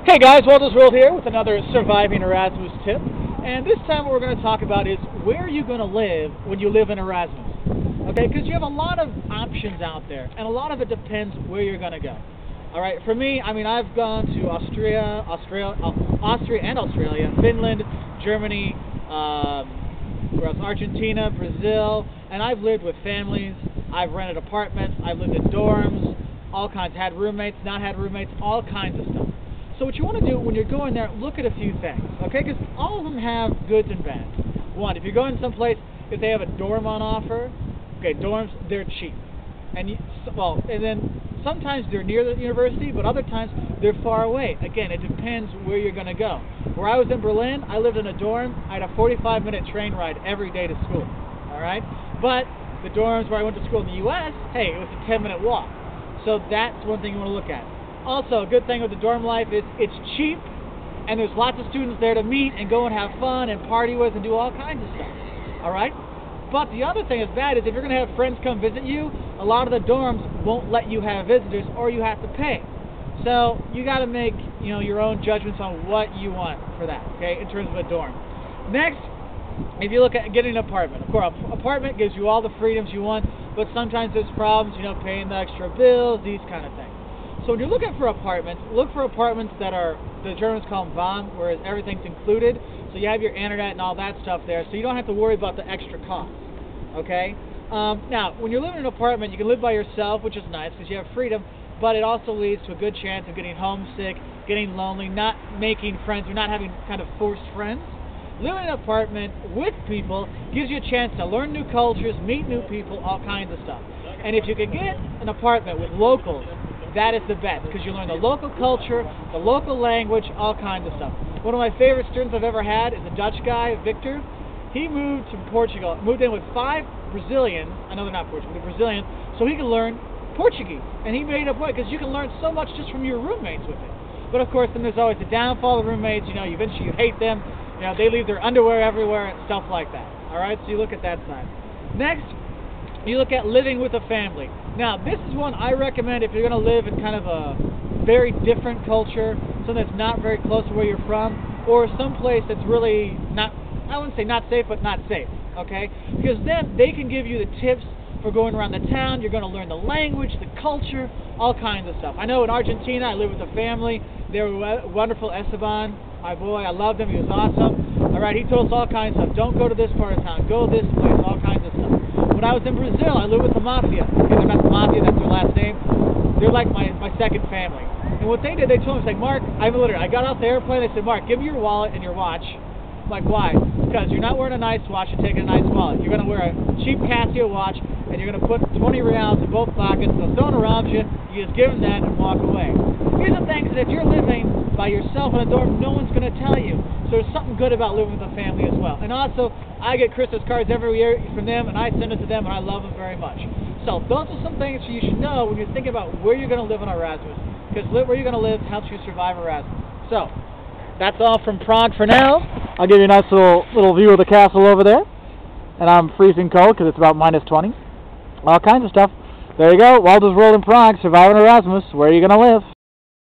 Hey guys, Walter's World here with another Surviving Erasmus tip. And this time what we're going to talk about is where are you going to live when you live in Erasmus? Okay, because you have a lot of options out there, and a lot of it depends where you're going to go. Alright, for me, I've gone to Austria and Australia, Finland, Germany, Argentina, Brazil, and I've lived with families, I've rented apartments, I've lived in dorms, all kinds, had roommates, not had roommates, all kinds of stuff. So what you want to do when you're going there, look at a few things, okay? Because all of them have goods and bads. One, if you're going someplace, if they have a dorm on offer, okay, dorms, they're cheap. And then sometimes they're near the university, but other times they're far away. Again, it depends where you're going to go. Where I was in Berlin, I lived in a dorm. I had a 45-minute train ride every day to school, all right? But the dorms where I went to school in the U.S., hey, it was a 10-minute walk. So that's one thing you want to look at. Also, a good thing with the dorm life is it's cheap, and there's lots of students there to meet and go and have fun and party with and do all kinds of stuff, all right? But the other thing that's bad is if you're going to have friends come visit you, a lot of the dorms won't let you have visitors or you have to pay. So you got to make your own judgments on what you want for that, okay, in terms of a dorm. Next, if you look at getting an apartment, of course, an apartment gives you all the freedoms you want, but sometimes there's problems, paying the extra bills, these kind of things. So when you're looking for apartments, look for apartments that are, the Germans call them warm, where everything's included. So you have your internet and all that stuff there, so you don't have to worry about the extra costs, okay? Now, when you're living in an apartment, you can live by yourself, which is nice because you have freedom, but it also leads to a good chance of getting homesick, getting lonely, not making friends, or not having kind of forced friends. Living in an apartment with people gives you a chance to learn new cultures, meet new people, all kinds of stuff. And if you can get an apartment with locals, that is the best, because you learn the local culture, the local language, all kinds of stuff. One of my favorite students I've ever had is a Dutch guy, Victor. He moved to Portugal, moved in with 5 Brazilians, I know they're not Portuguese, they're Brazilians, so he could learn Portuguese. And he made a point, because you can learn so much just from your roommates with it. But of course, then there's always the downfall of roommates, eventually you hate them, they leave their underwear everywhere and stuff like that. Alright, so you look at that side. Next, you look at living with a family. Now, this is one I recommend if you're going to live in kind of a very different culture, something that's not very close to where you're from, or someplace that's really not, I wouldn't say not safe, but not safe, okay? Because then they can give you the tips for going around the town. You're going to learn the language, the culture, all kinds of stuff. I know in Argentina, I lived with a family. They were wonderful. Esteban, my boy, I loved him. He was awesome. All right, he told us all kinds of stuff. Don't go to this part of town. Go this place, all kinds of stuff. When I was in Brazil, I lived with the mafia. Okay, they're not the mafia, that's their last name. They're like my second family. And what they did, they told me, Mark, I got off the airplane, they said, Mark, give me your wallet and your watch. I'm like, why? Because you're not wearing a nice watch, you're taking a nice wallet. You're going to wear a cheap Casio watch, and you're going to put 20 reals in both pockets, so if someone robs you, you just give them that and walk away. Here's the thing, that if you're living by yourself in a dorm, no one's going to tell you. So there's something good about living with a family as well. And also, I get Christmas cards every year from them, and I send it to them, and I love them very much. So those are some things you should know when you're thinking about where you're going to live in Erasmus, because where you're going to live helps you survive Erasmus. So, that's all from Prague for now. I'll give you a nice little view of the castle over there. And I'm freezing cold because it's about -20. All kinds of stuff. There you go. Walter's World in Prague, surviving Erasmus. Where are you going to live?